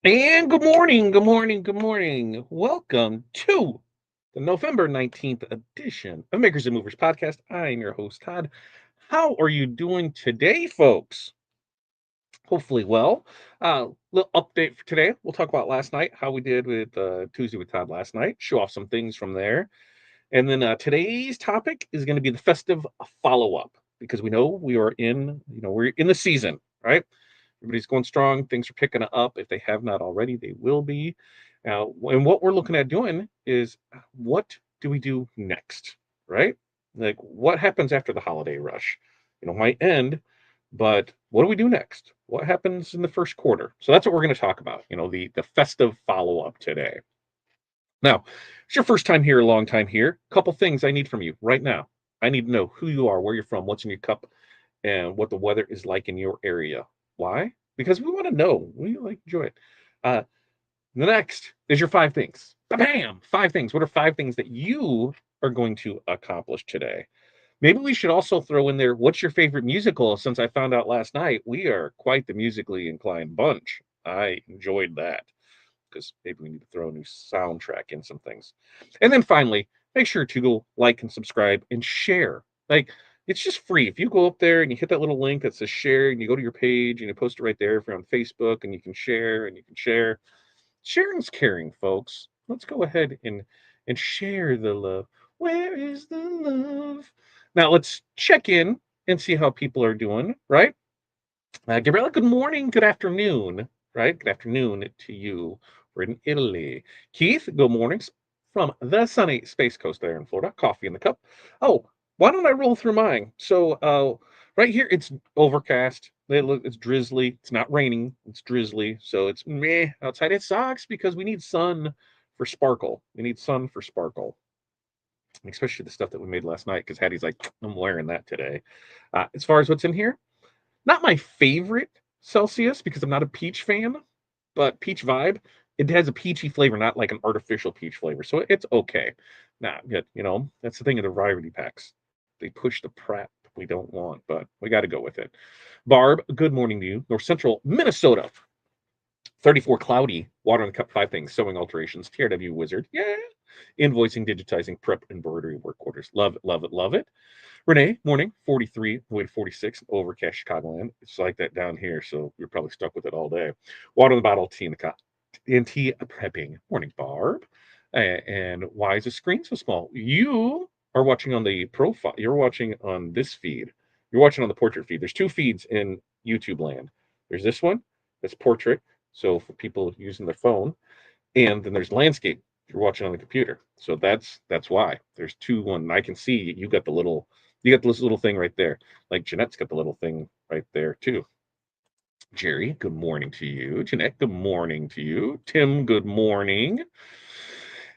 And good morning, good morning, good morning. Welcome to the November 19th edition of Makers and Movers podcast. I'm your host, Todd. How are you doing today, folks? Hopefully, well. Little update for today. We'll talk about last night, how we did with Tuesday with Todd last night, show off some things from there. And then today's topic is going to be the festive follow up because we know we're in the season, right? Everybody's going strong. Things are picking up. If they have not already, they will be. Now, and what we're looking at doing is what do we do next, right? Like what happens after the holiday rush? Might end, but what do we do next? What happens in the first quarter? So that's what we're going to talk about. The festive follow up today. Now, it's your first time here, a long time here. Couple things I need from you right now. I need to know who you are, where you're from, what's in your cup, and what the weather is like in your area. Why? Because we want to know. We like enjoy it. Uh, the next is your five things. Bam! Five things. What are five things that you are going to accomplish today? Maybe we should also throw in there what's your favorite musical? Since I found out last night, we are quite the musically inclined bunch. I enjoyed that because maybe we need to throw a new soundtrack in some things. And then finally, make sure to go like and subscribe and share. Like it's just free. If you go up there and you hit that little link that says share and you go to your page and you post it right there if you're on Facebook and you can share and you can share. Sharing's caring, folks. Let's go ahead and share the love. Where is the love? Now let's check in and see how people are doing, right? Gabriella, good morning, good afternoon, right? Good afternoon to you. We're in Italy. Keith, good mornings from the sunny Space Coast there in Florida. Coffee in the cup. Oh, why don't I roll through mine? So, right here, it's overcast. It's drizzly. It's not raining. It's drizzly. So it's meh outside. It sucks because we need sun for sparkle. We need sun for sparkle, especially the stuff that we made last night because Hattie's like, I'm wearing that today. As far as what's in here, not my favorite Celsius because I'm not a peach fan, but peach vibe. It has a peachy flavor, not like an artificial peach flavor. So it's okay. Nah, yet, that's the thing of the variety packs. They push the prep we don't want, but we got to go with it. Barb, good morning to you. North Central Minnesota. 34 cloudy, water in the cup, five things, sewing alterations, TRW wizard, yeah, invoicing, digitizing, prep, embroidery, work orders. Love it, love it, love it. Renee, morning, 43, way to 46, overcast Chicagoland. It's like that down here, so you're probably stuck with it all day. Water in the bottle, tea in the cup, and tea prepping. Morning, Barb. And why is the screen so small? You are watching on the profile. You're watching on this feed. You're watching on the portrait feed. There's two feeds in YouTube land. There's this one, that's portrait. So for people using their phone, and then there's landscape. You're watching on the computer, so that's why there's two. One I can see you got this little thing right there. Like Jeanette's got the little thing right there too. Jerry, good morning to you. Jeanette, good morning to you. Tim, good morning.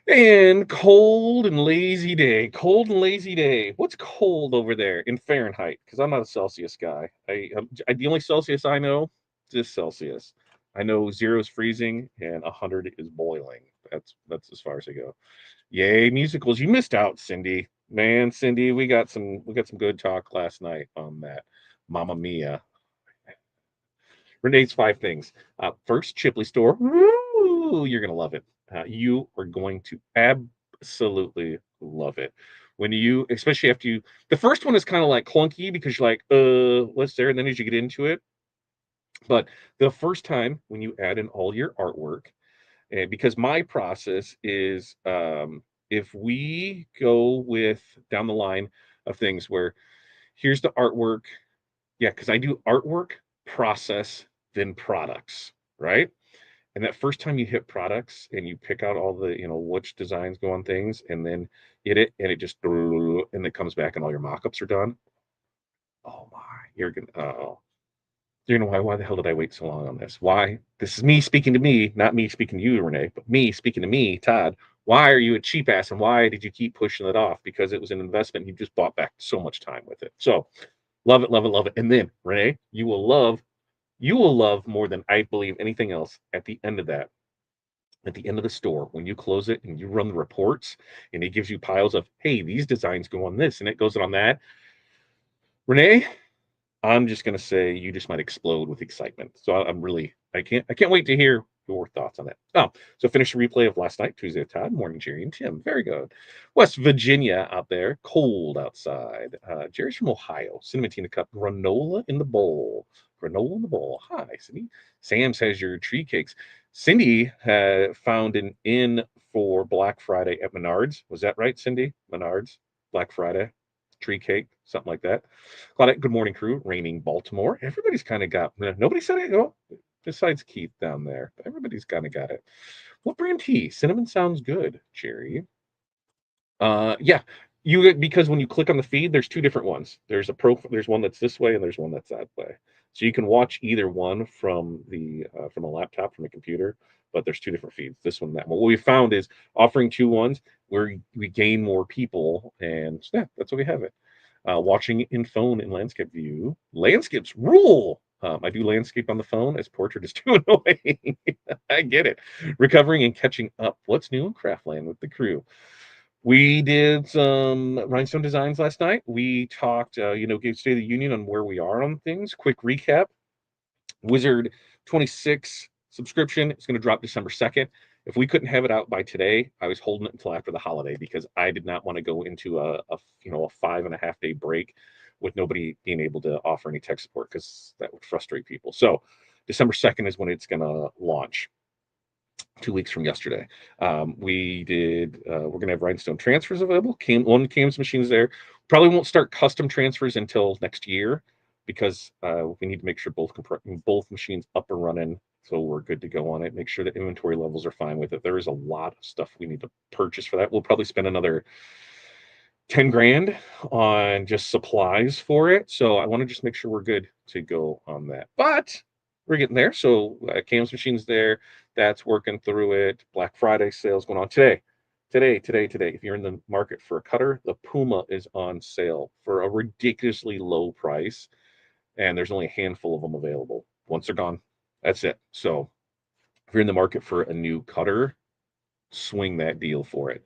And cold and lazy day. Cold and lazy day. What's cold over there in Fahrenheit? Because I'm not a Celsius guy. The only Celsius I know is this Celsius. I know zero is freezing and 100 is boiling. That's as far as I go. Yay, musicals! You missed out, Cindy. Man, Cindy, we got some good talk last night on that. Mamma Mia. Renee's five things. First, Chipley store. Woo! You're gonna love it. You are going to absolutely love it. When you, especially after you, the first one is kind of like clunky because you're like, what's there? And then as you get into it, but the first time when you add in all your artwork, and because my process is, if we go with down the line of things where here's the artwork, yeah, because I do artwork, process, then products, right? And that first time you hit products and you pick out all the, which designs go on things, and then hit it, and it just and it comes back and all your mock-ups are done. Oh my, you're gonna why the hell did I wait so long on this? Why? This is me speaking to me, not me speaking to you, Renee, but me speaking to me, Todd. Why are you a cheap ass and why did you keep pushing it off? Because it was an investment. You just bought back so much time with it. So love it, love it, love it. And then, Renee, you will love more than I believe anything else at the end of that. At the end of the store, when you close it and you run the reports and it gives you piles of, hey, these designs go on this and it goes on that. Renee, I'm just gonna say you just might explode with excitement. So I'm really I can't wait to hear your thoughts on that. Oh, so finish the replay of last night, Tuesday with Todd, morning, Jerry and Tim. Very good. West Virginia out there, cold outside. Jerry's from Ohio. Cinnamon tea in the cup, granola in the bowl. Granola in the bowl. Hi, Cindy. Sam's has your tree cakes. Cindy found an inn for Black Friday at Menards. Was that right, Cindy? Menards, Black Friday, tree cake, something like that. Claudette, good morning, crew. Raining Baltimore. Everybody's kind of got. Nobody said it. Oh, besides Keith down there. Everybody's kind of got it. What brand tea? Cinnamon sounds good, Jerry. Yeah, because when you click on the feed, there's two different ones. There's one that's this way and there's one that's that way. So you can watch either one from a laptop, from a computer, but there's two different feeds. This one, that one. What we found is offering two ones where we gain more people, and yeah, that's what we have it. Watching in phone in landscape view. Landscapes rule. I do landscape on the phone as portrait is too annoying. I get it. Recovering and catching up. What's new in Craftland with the crew? We did some rhinestone designs last night. We talked, gave State of the Union on where we are on things. Quick recap. Wizard 26 subscription is going to drop December 2nd. If we couldn't have it out by today, I was holding it until after the holiday because I did not want to go into a 5.5 day break with nobody being able to offer any tech support because that would frustrate people. So December 2nd is when it's going to launch. 2 weeks from yesterday. We're gonna have Rhinestone transfers available. One CAMS machine's there. Probably won't start custom transfers until next year because we need to make sure both machines up and running, so we're good to go on it. Make sure that inventory levels are fine with it. There is a lot of stuff we need to purchase for that. We'll probably spend another 10 grand on just supplies for it. So I want to just make sure we're good to go on that. But we're getting there. So CAMS machine's there. That's working through it. Black Friday sales going on today. Today. If you're in the market for a cutter, the Puma is on sale for a ridiculously low price. And there's only a handful of them available. Once they're gone, that's it. So if you're in the market for a new cutter, swing that deal for it.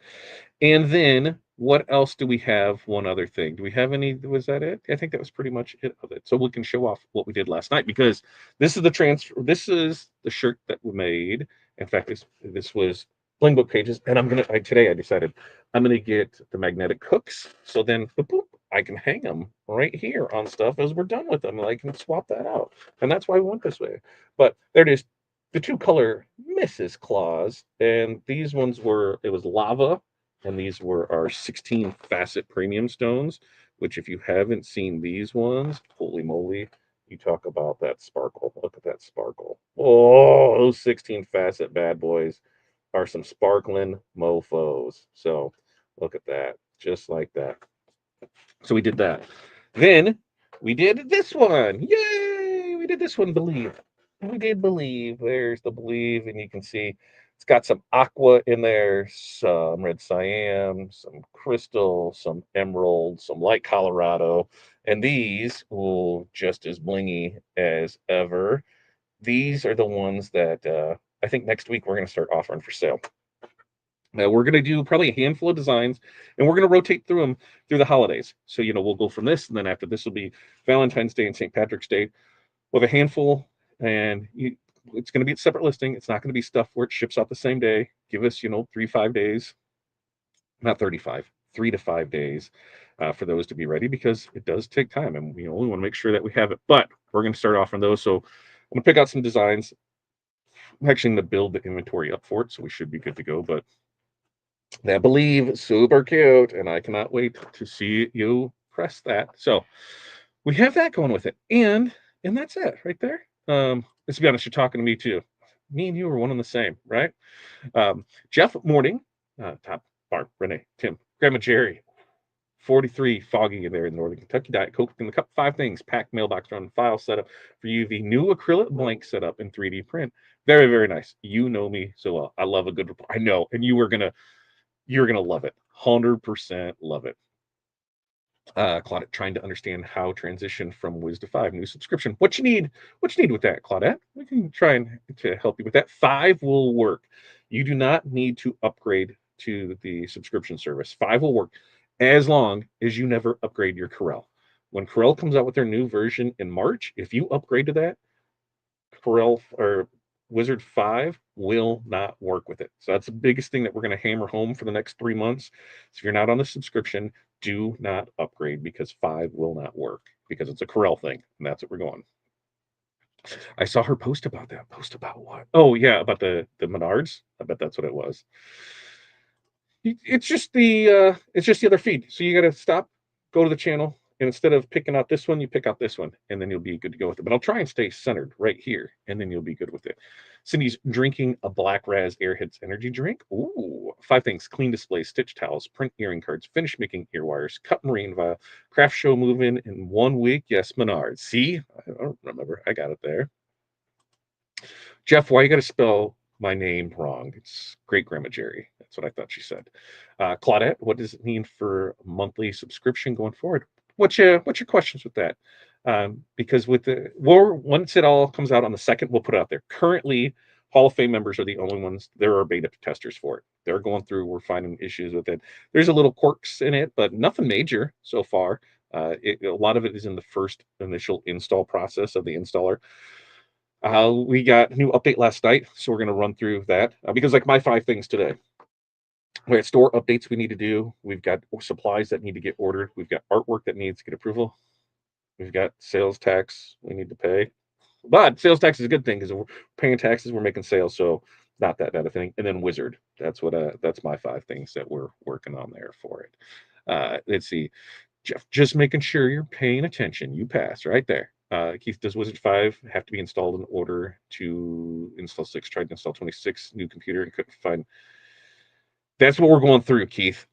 And then what else do we have? One other thing. Do we have any? Was that it? I think that was pretty much it of it. So we can show off what we did last night because this is the transfer. This is the shirt that we made. In fact, this was Bling Book pages, and today I decided I'm gonna get the magnetic hooks. So then boop, I can hang them right here on stuff as we're done with them, and I can swap that out. And that's why we went this way. But there it is. The two color Mrs. Claus, and these ones it was lava, and these were our 16 facet premium stones, which if you haven't seen these ones, holy moly, you talk about that sparkle. Look at that sparkle. Oh, those 16 facet bad boys are some sparkling mofos. So look at that, just like that. So we did that. Then we did this one. Yay! We did this one, Believe. We did Believe. There's the Believe, and you can see it's got some aqua in there, some red cyan, some crystal, some emerald, some light Colorado, and these, just as blingy as ever. These are the ones that I think next week we're going to start offering for sale. Now we're going to do probably a handful of designs, and we're going to rotate through them through the holidays. So, we'll go from this, and then after this will be Valentine's Day and St. Patrick's Day with a handful, and it's going to be a separate listing. It's not going to be stuff where it ships out the same day. Give us, 3-5 days, not 35, 3 to 5 days for those to be ready because it does take time, and we only want to make sure that we have it. But we're going to start off on those. So I'm going to pick out some designs. I'm actually going to build the inventory up for it, so we should be good to go. But I believe super cute, and I cannot wait to see you press that. So we have that going with it, and that's it right there. Let's be honest, you're talking to me too. Me and you are one and the same, right? Jeff Morning, Top Bar, Renee, Tim, Grandma Jerry, 43 foggy in there in Northern Kentucky. Diet Coke in the cup. 5 things. Packed mailbox run file setup for you. The new acrylic blank setup in 3D print. Very, very nice. You know me so well. I love a good report. I know, and you're gonna love it. 100% love it. Claudette trying to understand how transition from Wiz to 5 new subscription. What you need with that, Claudette? We can try to help you with that. 5 will work. You do not need to upgrade to the subscription service. 5 will work as long as you never upgrade your Corel. When Corel comes out with their new version in March, if you upgrade to that, Corel or Wizard 5 will not work with it. So that's the biggest thing that we're going to hammer home for the next 3 months. So if you're not on the subscription, do not upgrade because 5 will not work because it's a Corel thing, and that's what we're going. I saw her post about that. Post about what? Oh yeah, about the Menards. I bet that's what it was. It's just the other feed. So you got to stop, go to the channel, and instead of picking out this one, you pick out this one, and then you'll be good to go with it. But I'll try and stay centered right here, and then you'll be good with it. Cindy's drinking a Black Raz Airheads energy drink. Ooh, 5 things: clean displays, stitch towels, print earring cards, finish making ear wires, cut marine vial, craft show move-in in 1 week. Yes, Menards. See, I don't remember. I got it there. Jeff, why you got to spell my name wrong? It's Great Grandma Jerry. That's what I thought she said. Claudette, what does it mean for monthly subscription going forward? What's your questions with that? Because with once it all comes out on the 2nd, we'll put it out there. Currently, Hall of Fame members are the only ones. There are beta testers for it. They're going through. We're finding issues with it. There's a little quirks in it, but nothing major so far. A lot of it is in the first initial install process of the installer. We got a new update last night, so we're going to run through that because, like, my 5 things today, we got store updates we need to do. We've got supplies that need to get ordered. We've got artwork that needs to get approval. We've got sales tax we need to pay. But sales tax is a good thing because we're paying taxes, we're making sales, so not that bad a thing. And then Wizard, that's my 5 things that we're working on there for it. Let's see, Jeff, just making sure you're paying attention. You pass right there. Keith, does Wizard 5 have to be installed in order to install 6? Tried to install 26, new computer and couldn't find. That's what we're going through, Keith.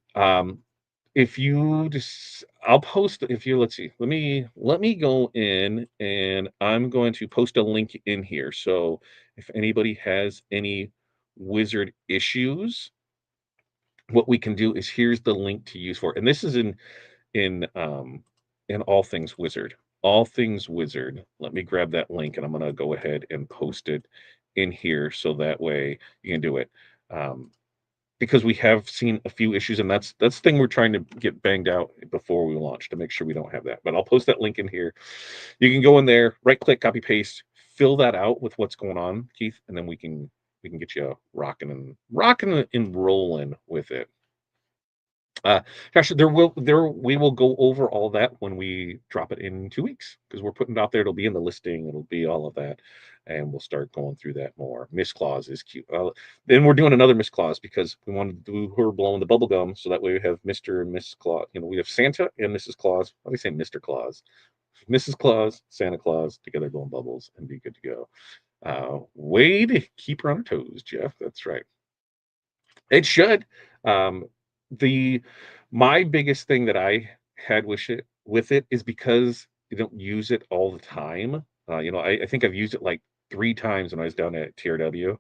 If you just, I'll post. If you let's see, let me go in and I'm going to post a link in here. So if anybody has any Wizard issues, what we can do is here's the link to use for. And this is in in all things Wizard. All things Wizard. Let me grab that link and I'm gonna go ahead and post it in here so that way you can do it. Um, because we have seen a few issues, and that's the thing we're trying to get banged out before we launch to make sure we don't have that. But I'll post that link in here. You can go in there, right click, copy paste, fill that out with what's going on, Keith, and then we can get you rocking and rolling with it. Gosh, we will go over all that when we drop it in 2 weeks because we're putting it out there. It'll be in the listing. It'll be all of that, and we'll start going through that more. Miss Claus is cute. Then we're doing another Miss Claus because we wanted to do her blowing the bubble gum, so that way we have Mr. and Miss Claus. We have Santa and Mrs. Claus. Let me say Mr. Claus, Mrs. Claus, Santa Claus together blowing bubbles and be good to go. Way to keep her on her toes, Jeff. That's right. It should. Um, the My biggest thing that I had with it is because you don't use it all the time. I think I've used it like 3 times when I was down at TRW.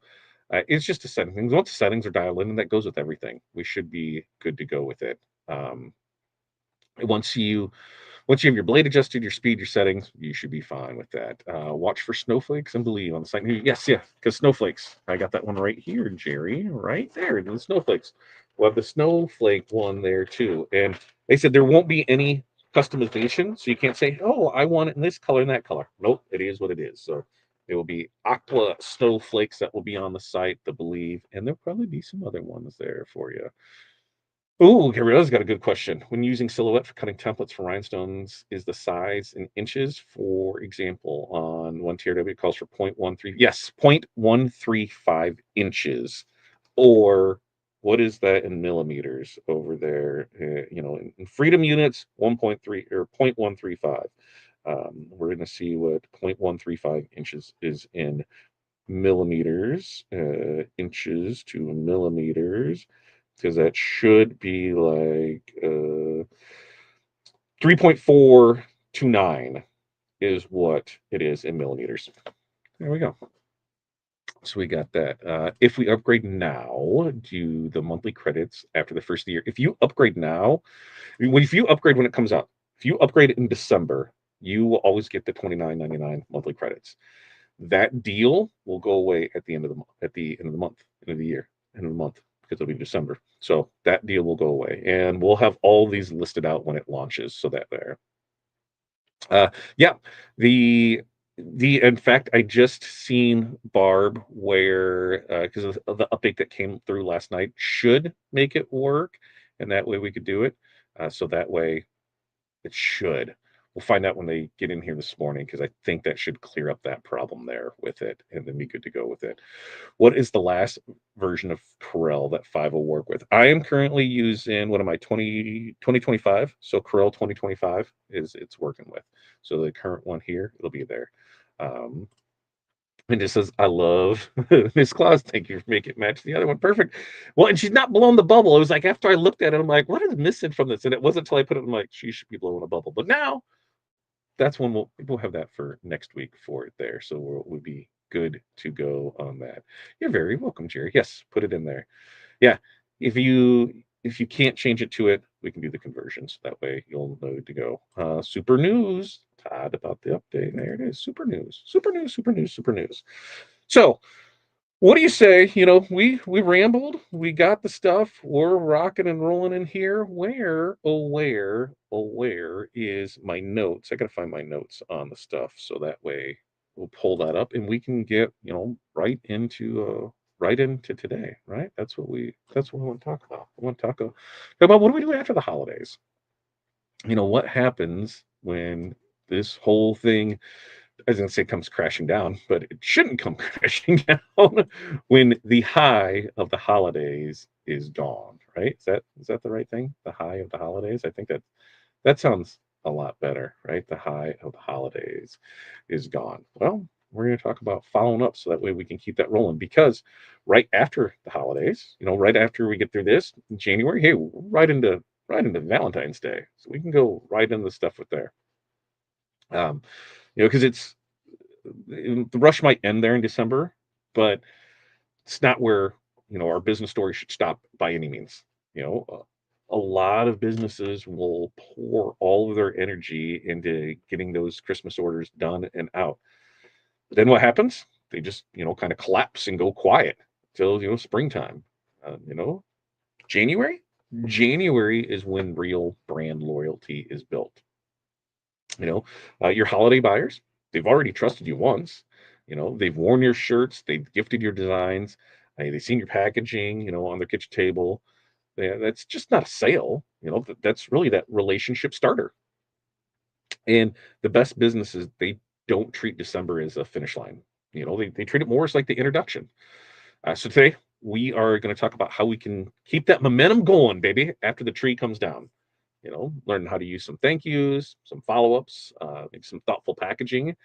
It's just a setting things. Once the settings are dialed in, and that goes with everything, we should be good to go with it. Um, once you once you have your blade adjusted, your speed, your settings, you should be fine with that. Watch for snowflakes and believe on the site. Yes, yeah, because snowflakes. I got that one right here, Jerry. Right there, the snowflakes. We'll have the snowflake one there too. And they said there won't be any customization, so you can't say, "Oh, I want it in this color and that color." Nope, it is what it is. So there will be aqua snowflakes that will be on the site, the believe, and there'll probably be some other ones there for you. Oh, Gabriella's got a good question. When using silhouette for cutting templates for rhinestones, is the size in inches? For example, on one TRW, it calls for 0.13. Yes, 0.135 inches. Or what is that in millimeters over there? In freedom units, 1.3 or 0.135. We're going to see what 0.135 inches is in millimeters, inches to millimeters, because that should be like 3.429 is what it is in millimeters. There we go. So we got that. If we upgrade now, do the monthly credits after the first of the year. If you upgrade now, if you upgrade when it comes out, if you upgrade it in December, you will always get the $29.99 monthly credits. That deal will go away at the end of the month, at the end of the month, end of the year, end of the month, because it'll be December. So that deal will go away, and we'll have all these listed out when it launches. So that there, yeah, the In fact, I just seen Barb where, because of the update that came through last night should make it work, and that way we could do it. So that way it should. We'll find out when they get in here this morning because I think that should clear up that problem there with it, and then be good to go with it. What is the last version of Corel that 5 will work with? I am currently using, what am I, 2025. So Corel 2025 is it's working with. So the current one here, it'll be there. Um, and it says, I love Miss Claus. Thank you for making it match the other one. Perfect. Well, and she's not blowing the bubble. It was like after I looked at it, I'm like, what is missing from this? And it wasn't until I put it, I'm like, she should be blowing a bubble. But now that's when we'll have that for next week for it there. So we'll be good to go on that. You're very welcome, Jerry. Yes, put it in there. Yeah. If you can't change it to it, we can do the conversions. That way you'll know to go. Super news, Todd, about the update. There it is. Super news. Super news, super news, super news. So what do you say? We rambled, we got the stuff, we're rocking and rolling in here. Where is my notes? I gotta find my notes on the stuff so that way we'll pull that up and we can get, right into today, right? That's what we want to talk about. We want to talk about what do we do after the holidays? What happens when this whole thing, I was gonna say comes crashing down, but it shouldn't come crashing down when the high of the holidays is gone, right? Is that the right thing? The high of the holidays? I think that sounds a lot better, right? The high of the holidays is gone. Well, we're going to talk about following up so that way we can keep that rolling because right after the holidays, right after we get through this in January, hey, right into Valentine's Day. So we can go right into the stuff with there. Because the rush might end there in December, but it's not where our business story should stop by any means. A lot of businesses will pour all of their energy into getting those Christmas orders done and out. But then what happens? They just kind of collapse and go quiet till springtime. You know, January. January is when real brand loyalty is built. You know, your holiday buyers, they've already trusted you once. They've worn your shirts, they've gifted your designs, they've seen your packaging, on their kitchen table. Yeah, that's just not a sale. That's really that relationship starter. And the best businesses, they don't treat December as a finish line. They treat it more as like the introduction. So today we are going to talk about how we can keep that momentum going, baby, after the tree comes down. Learn how to use some thank yous, some follow-ups, maybe some thoughtful packaging,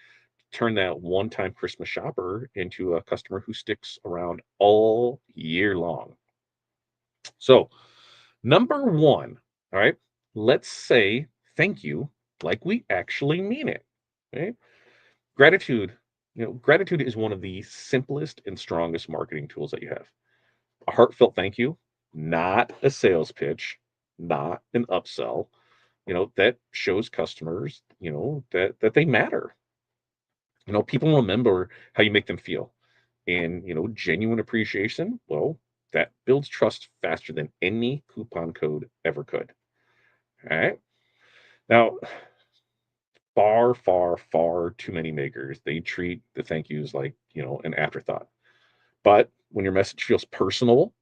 turn that one-time Christmas shopper into a customer who sticks around all year long. So, number one, all right, let's say thank you like we actually mean it. Okay? Gratitude, gratitude is one of the simplest and strongest marketing tools that you have. A heartfelt thank you, not a sales pitch, not an upsell, that shows customers, that they matter. People remember how you make them feel. And, genuine appreciation, well, that builds trust faster than any coupon code ever could. All right. Now, far, far, far too many makers, they treat the thank yous like, an afterthought. But when your message feels personable,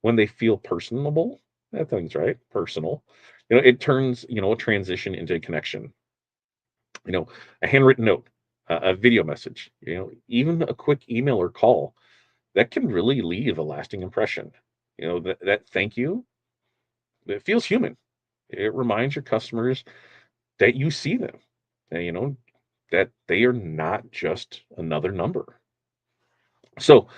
when they feel personable, that thing's right, personal, it turns, a transition into a connection, you know, a handwritten note, a video message, even a quick email or call that can really leave a lasting impression. That thank you, it feels human. It reminds your customers that you see them, and, that they are not just another number. So,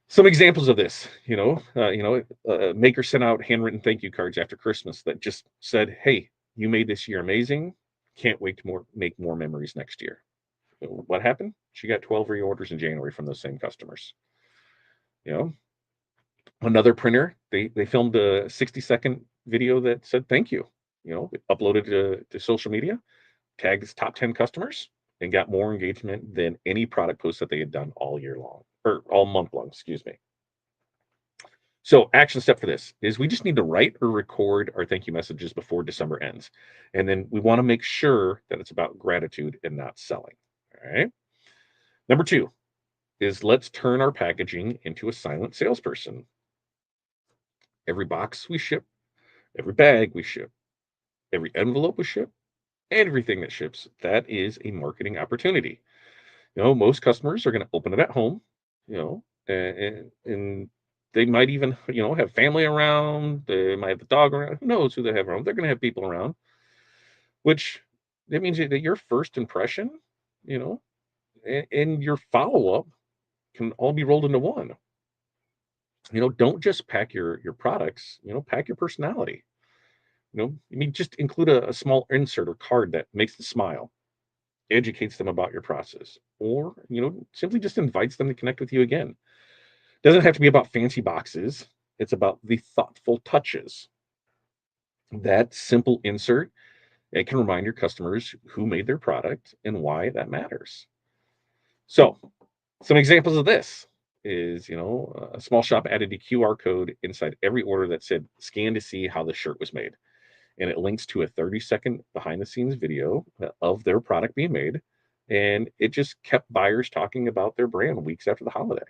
some examples of this, maker sent out handwritten thank you cards after Christmas that just said, "Hey, you made this year amazing. Can't wait to make more memories next year." What happened? She got 12 reorders in January from those same customers. You know, Another printer, they filmed a 60-second video that said thank you. Uploaded to social media, tagged its top 10 customers, and got more engagement than any product post that they had done all year long or all month long. Excuse me. So, action step for this is we just need to write or record our thank you messages before December ends. And then we want to make sure that it's about gratitude and not selling. All right. Number two is let's turn our packaging into a silent salesperson. Every box we ship, every bag we ship, every envelope we ship, everything that ships, that is a marketing opportunity. Most customers are going to open it at home, and they might even, have family around. They might have the dog around. Who knows who they have around? They're going to have people around, which that means that your first impression, you know, and your follow up can all be rolled into one. Don't just pack your products. Pack your personality. I mean, just include a small insert or card that makes them smile, educates them about your process, or simply just invites them to connect with you again. Doesn't have to be about fancy boxes. It's about the thoughtful touches. That simple insert, it can remind your customers who made their product and why that matters. So, some examples of this is, a small shop added a QR code inside every order that said scan to see how the shirt was made. And it links to a 30-second behind the scenes video of their product being made. And it just kept buyers talking about their brand weeks after the holiday.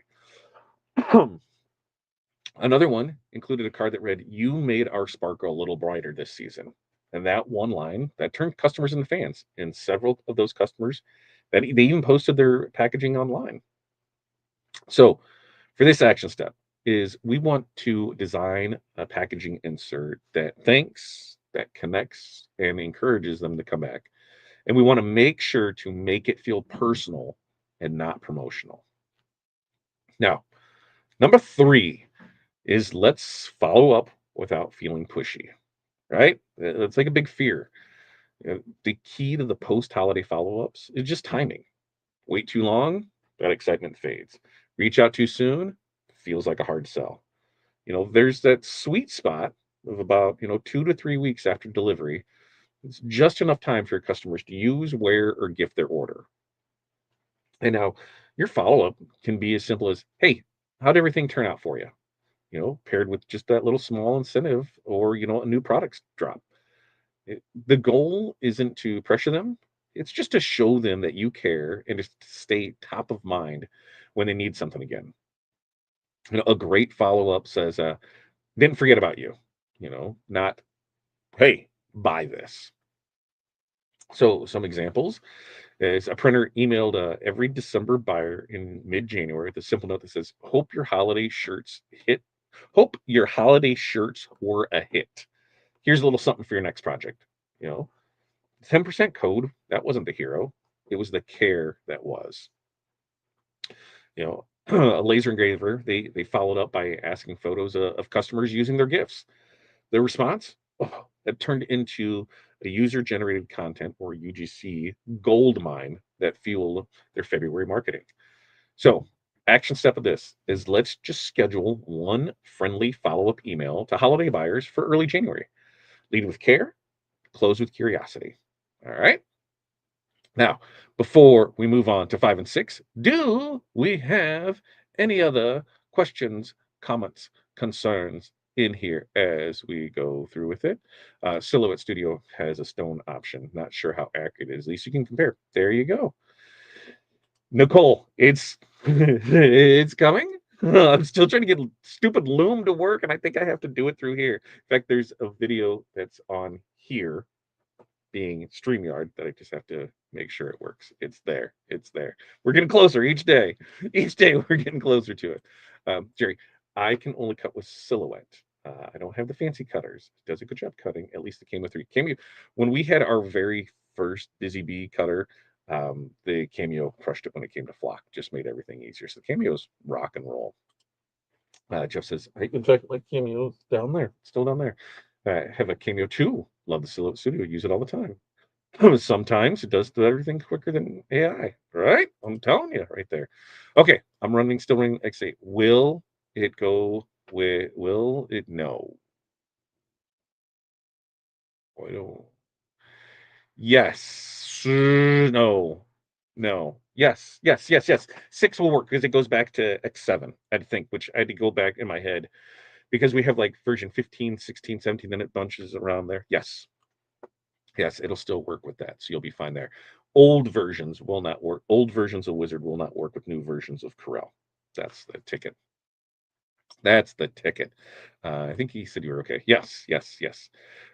Another one included a card that read, "You made our sparkle a little brighter this season." And that one line that turned customers into fans. And several of those customers that they even posted their packaging online. So for this action step is we want to design a packaging insert that thanks, that connects, and encourages them to come back. And we want to make sure to make it feel personal and not promotional. Now, number three is let's follow up without feeling pushy, right? It's like a big fear. The key to the post holiday follow ups is just timing. Wait too long, that excitement fades. Reach out too soon, feels like a hard sell. There's that sweet spot of about, 2 to 3 weeks after delivery. It's just enough time for your customers to use, wear, or gift their order. And now your follow up can be as simple as, "Hey, how'd everything turn out for you?" Paired with just that little small incentive or, a new products drop. The goal isn't to pressure them. It's just to show them that you care and just to stay top of mind when they need something again. A great follow up says, "Didn't forget about you." Not, "Hey, buy this." So some examples is a printer emailed every December buyer in mid-January with a simple note that says, Hope your holiday shirts were a hit. Here's a little something for your next project." You know, 10% code, that wasn't the hero. It was the care that was. A laser engraver, they followed up by asking photos of customers using their gifts. Their response, oh, that turned into a user generated content or UGC gold mine that fueled their February marketing. So, action step of this is let's just schedule one friendly follow up email to holiday buyers for early January. Lead with care, close with curiosity. All right. Now, before we move on to 5 and 6, do we have any other questions, comments, concerns in here as we go through with it? Silhouette Studio has a stone option. Not sure how accurate it is. At least you can compare. There you go. Nicole, it's it's coming. I'm still trying to get stupid Loom to work, and I think I have to do it through here. In fact, there's a video that's on here being StreamYard that I just have to make sure it works. It's there. It's there. We're getting closer each day. Each day we're getting closer to it. Jerry, I can only cut with Silhouette. I don't have the fancy cutters. It does a good job cutting. At least the Cameo 3. Cameo, when we had our very first Busy Bee cutter, the Cameo crushed it when it came to flock. Just made everything easier. So the Cameo's rock and roll. Jeff says, I in fact like Cameo's down there, still down there. I have a Cameo 2. Love the Silhouette Studio. Use it all the time. Sometimes it does everything quicker than AI, right? I'm telling you right there. Okay, I'm still running X8. Will it go will it? No. I don't. Yes. No. No. Yes. Yes. Yes. Yes. 6 will work because it goes back to X7, I think, which I had to go back in my head because we have like version 15, 16, 17 minute bunches around there. Yes. Yes, it'll still work with that. So you'll be fine there. Old versions will not work. Old versions of Wizard will not work with new versions of Corel. That's the ticket. That's the ticket. I think he said you were okay. Yes, yes, yes.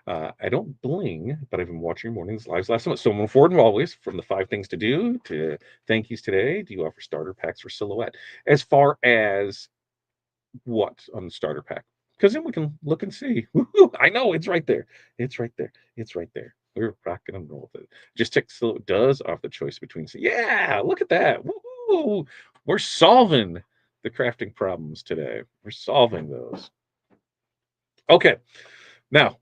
I don't bling, but I've been watching your mornings lives last month. So moving forward and always, from the 5 things to do to thank yous today, do you offer starter packs for Silhouette? As far as what on the starter pack? Because then we can look and see. Woo-hoo, I know it's right there. It's right there. It's right there. We're rocking and roll with it. Just check Silhouette does offer the choice between. Yeah, look at that. Woo-hoo. We're solving the crafting problems today. We're solving those. Okay, now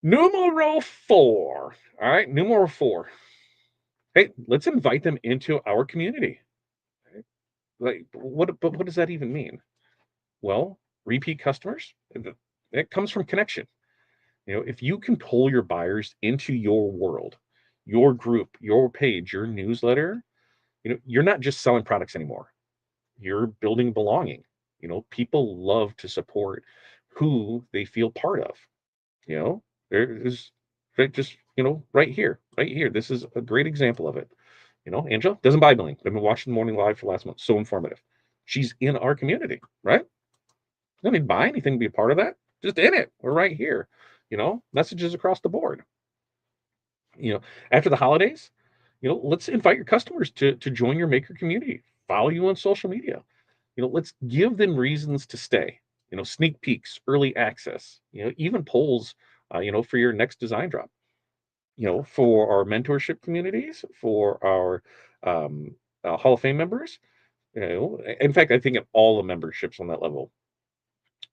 numero 4. All right, numero 4. Hey, let's invite them into our community. Right? Like, what does that even mean? Well, repeat customers. It comes from connection. If you can pull your buyers into your world, your group, your page, your newsletter, you're not just selling products anymore. You're building belonging. People love to support who they feel part of. There is just, right here, right here. This is a great example of it. Angela doesn't buy billing. I've been watching the morning live for last month. So informative. She's in our community, right? You don't need to buy anything to be a part of that. Just in it. We're right here. Messages across the board. After the holidays, let's invite your customers to join your maker community. Follow you on social media. Let's give them reasons to stay. Sneak peeks, early access. Even polls. For your next design drop. For our mentorship communities, for our Hall of Fame members. In fact, I think of all the memberships on that level.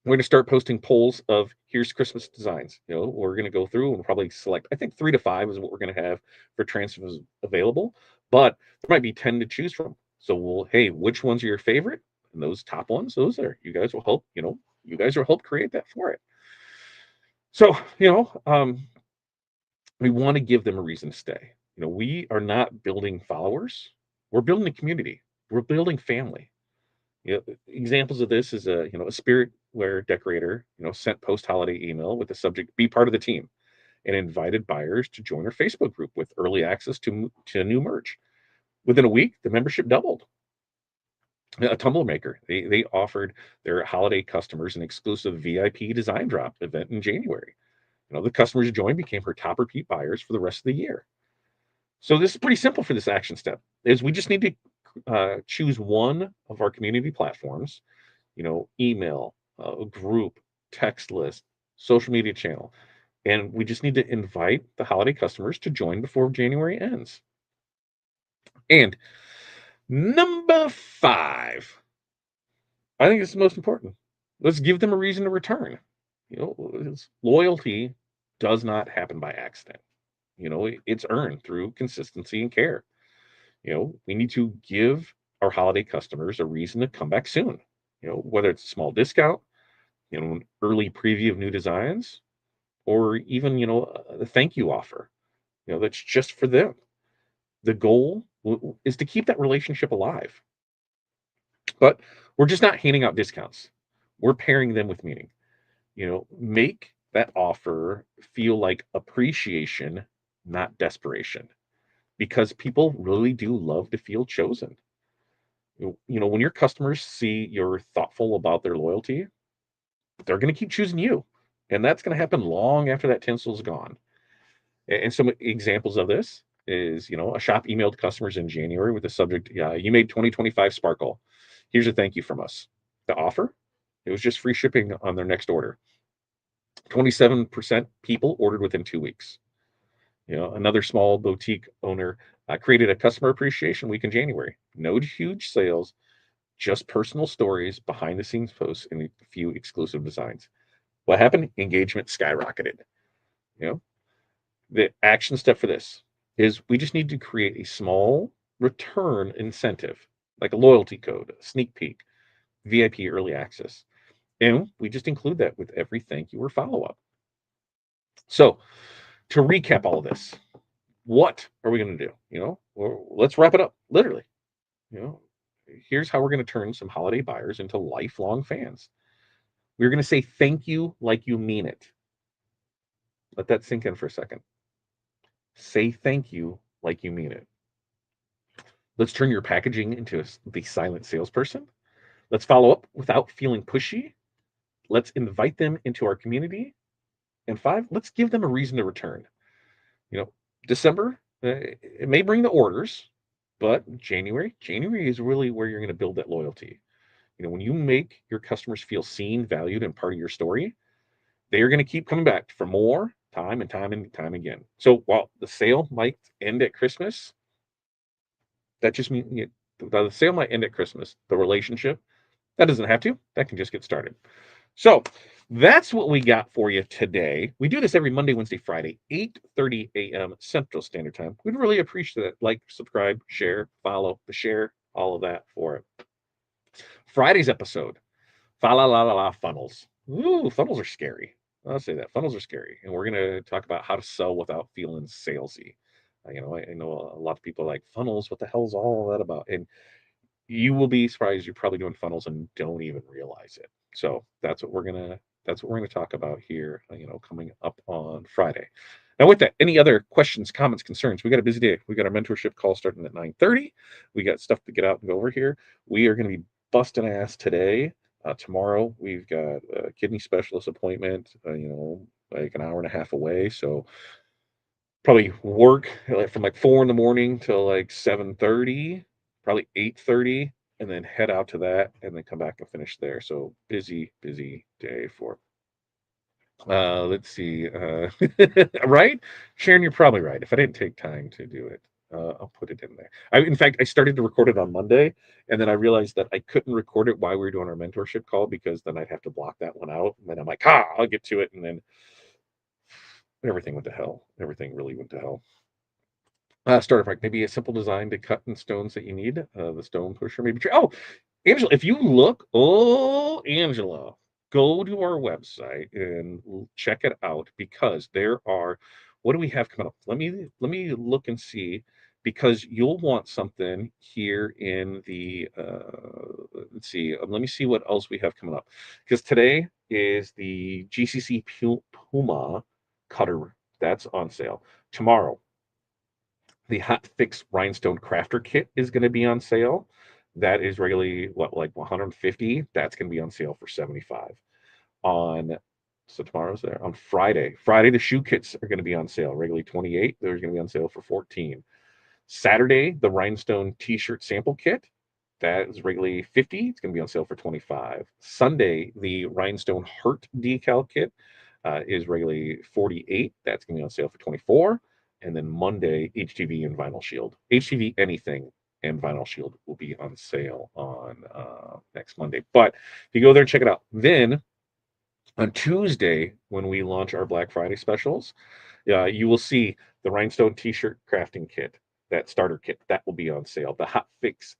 We're going to start posting polls of here's Christmas designs. We're going to go through and we'll probably select, I think 3 to 5 is what we're going to have for transfers available, but there might be 10 to choose from. So hey, which ones are your favorite? And those top ones, you guys will help, you guys will help create that for it. So, we want to give them a reason to stay. We are not building followers. We're building a community. We're building family. Examples of this is a spiritware decorator, sent post-holiday email with the subject "Be part of the team," and invited buyers to join her Facebook group with early access to new merch. Within a week, the membership doubled. A tumbler maker, they offered their holiday customers an exclusive VIP design drop event in January. The customers who joined became her top repeat buyers for the rest of the year. So this is pretty simple for this action step. Is we just need to choose one of our community platforms, email, group, text list, social media channel. And we just need to invite the holiday customers to join before January ends. And number 5, I think it's the most important. Let's give them a reason to return. Loyalty does not happen by accident. It's earned through consistency and care. We need to give our holiday customers a reason to come back soon. Whether it's a small discount, an early preview of new designs, or even, a thank you offer, that's just for them. The goal is to keep that relationship alive. But we're just not handing out discounts. We're pairing them with meaning. Make that offer feel like appreciation, not desperation, because people really do love to feel chosen. When your customers see you're thoughtful about their loyalty, they're going to keep choosing you. And that's going to happen long after that tinsel's gone. And some examples of this is, a shop emailed customers in January with the subject, you made 2025 sparkle. Here's a thank you from us. The offer, it was just free shipping on their next order. 27% people ordered within 2 weeks. Another small boutique owner created a customer appreciation week in January. No huge sales, just personal stories, behind the scenes posts, and a few exclusive designs. What happened? Engagement skyrocketed. The action step for this is we just need to create a small return incentive, like a loyalty code, a sneak peek, VIP early access. And we just include that with every thank you or follow up. So to recap all of this, what are we going to do? Let's wrap it up. Literally, you know, here's how we're going to turn some holiday buyers into lifelong fans. We're going to say thank you like you mean it. Let that sink in for a second. Say thank you like you mean it. Let's turn your packaging into the silent salesperson. Let's follow up without feeling pushy. Let's invite them into our community. And five, let's give them a reason to return. You know, December, it may bring the orders, but January is really where you're going to build that loyalty. When you make your customers feel seen, valued, and part of your story, they are going to keep coming back for more time and time and time again. So while the sale might end at Christmas, that just means the sale might end at Christmas. The relationship, that doesn't have to. That can just get started. So that's what we got for you today. We do this every Monday, Wednesday, Friday, 8:30 a.m. Central Standard Time. We'd really appreciate it. Like, subscribe, share, follow, the share, all of that for it. Friday's episode, fa la la la la funnels. Ooh, funnels are scary. I'll say that funnels are scary, and we're gonna talk about how to sell without feeling salesy. I know a lot of people are like funnels. What the hell's all that about? And you will be surprised. You're probably doing funnels and don't even realize it. So that's what we're gonna talk about here. Coming up on Friday. Now, with that, any other questions, comments, concerns? We got a busy day. We got our mentorship call starting at 9:30. We got stuff to get out and go over here. We are going to be busting ass today. Tomorrow we've got a kidney specialist appointment. Like an hour and a half away. So probably work from like 4 in the morning till like 7:30, probably 8:30, and then head out to that and then come back and finish there. So busy day for let's see. Right? Sharon, you're probably right. If I didn't take time to do it, I'll put it in there. In fact, I started to record it on Monday, and then I realized that I couldn't record it while we were doing our mentorship call because then I'd have to block that one out. And then I'm like, I'll get to it. And then everything went to hell. Everything really went to hell. Starter pack, maybe a simple design to cut in stones that you need. The stone pusher, maybe. Oh, Angela, if you look, Angela, go to our website and check it out because there are. What do we have coming up? Let me look and see because you'll want something here in the. Let's see. Let me see what else we have coming up because today is the GCC Puma cutter that's on sale. Tomorrow the Hot Fix Rhinestone Crafter Kit is going to be on sale. That is regularly like 150. That's going to be on sale for 75. On so tomorrow's there. On Friday. Friday, the shoe kits are going to be on sale. Regularly 28. They're going to be on sale for 14. Saturday, the Rhinestone T-shirt sample kit. That is regularly 50. It's going to be on sale for 25. Sunday, the Rhinestone Heart decal kit is regularly 48. That's going to be on sale for 24. And then Monday, HTV and Vinyl Shield. HTV anything and Vinyl Shield will be on sale on next Monday. But if you go there and check it out, then on Tuesday, when we launch our Black Friday specials, you will see the Rhinestone T-shirt crafting kit, that starter kit, that will be on sale. The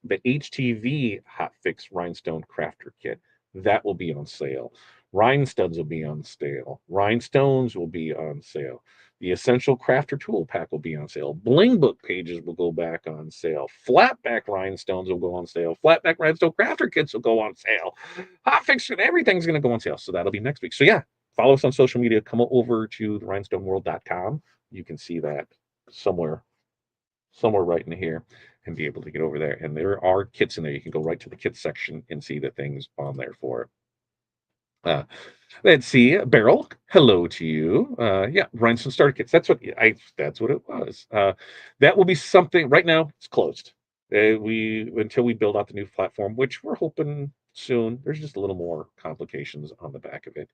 HTV Hot Fix Rhinestone Crafter Kit, that will be on sale. Rhinestuds will be on sale. Rhinestones will be on sale. The Essential Crafter Tool Pack will be on sale. Bling Book pages will go back on sale. Flatback Rhinestones will go on sale. Flatback Rhinestone Crafter Kits will go on sale. Hot Fix, everything's going to go on sale. So that'll be next week. So yeah, follow us on social media. Come over to the rhinestoneworld.com. You can see that somewhere right in here and be able to get over there. And there are kits in there. You can go right to the kits section and see the things on there for it. Let's see, Beryl. Hello to you. Yeah, Rhinestone starter kits. That's what it was. That will be something. Right now, it's closed. We until we build out the new platform, which we're hoping soon. There's just a little more complications on the back of it,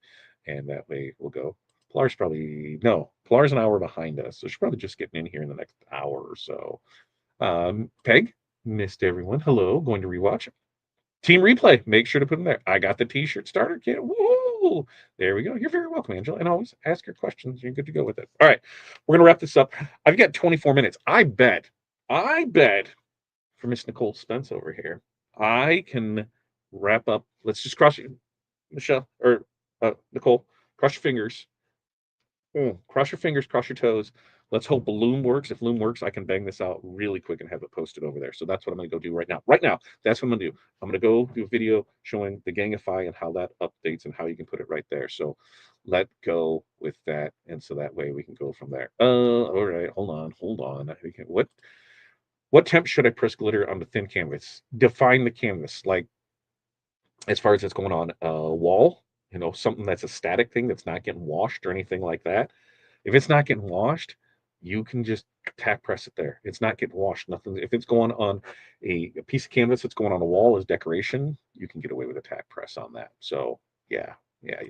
and that way we'll go. Pilar's an hour behind us, so she's probably just getting in here in the next hour or so. Peg, missed everyone. Hello, going to rewatch. Team replay, make sure to put them there. I got the t-shirt starter kit. Woo! There we go. You're very welcome, Angela. And always ask your questions. You're good to go with it. All right. We're gonna wrap this up. I've got 24 minutes. I bet for Miss Nicole Spence over here, I can wrap up. Let's just cross you, Michelle or Nicole, cross your fingers. Cross your fingers, cross your toes. Let's hope Loom works. If Loom works, I can bang this out really quick and have it posted over there. So that's what I'm going to go do right now. Right now, that's what I'm going to do. I'm going to go do a video showing the Gangify and how that updates and how you can put it right there. So let go with that, and so that way we can go from there. All right, hold on. What temp should I press glitter on the thin canvas? Define the canvas, like as far as it's going on a wall, something that's a static thing that's not getting washed or anything like that. If it's not getting washed, you can just tack press it there. It's not getting washed. Nothing. If it's going on a piece of canvas that's going on a wall as decoration, you can get away with a tack press on that. So yeah, yeah.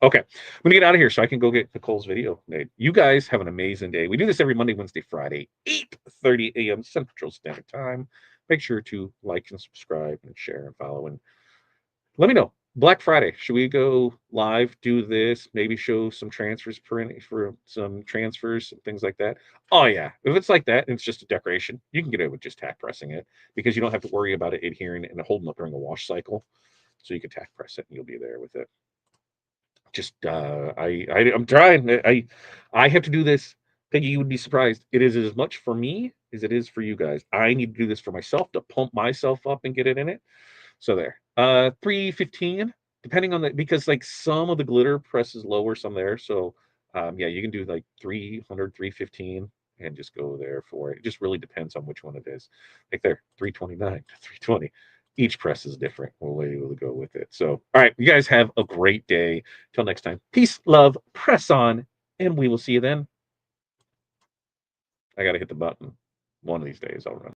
Okay, I'm gonna get out of here so I can go get Nicole's video made. You guys have an amazing day. We do this every Monday, Wednesday, Friday, 8:30 a.m. Central Standard Time. Make sure to like and subscribe and share and follow, and let me know. Black Friday, should we go live, do this, maybe show some transfers for some transfers and things like that? Oh yeah, if it's like that and it's just a decoration, you can get away with just tack pressing it because you don't have to worry about it adhering and holding up during a wash cycle. So you can tack press it and you'll be there with it. Just I'm trying. I have to do this. Peggy, you would be surprised. It is as much for me as it is for you guys. I need to do this for myself to pump myself up and get it in it. So there. 315, depending on the, because like some of the glitter presses lower, some there. So yeah, you can do like 300, 315 and just go there for it. It just really depends on which one it is. Like there, 329 to 320. Each press is different. We'll be able to go with it. So, all right, you guys have a great day. Till next time. Peace, love, press on, and we will see you then. I got to hit the button. One of these days, I'll run.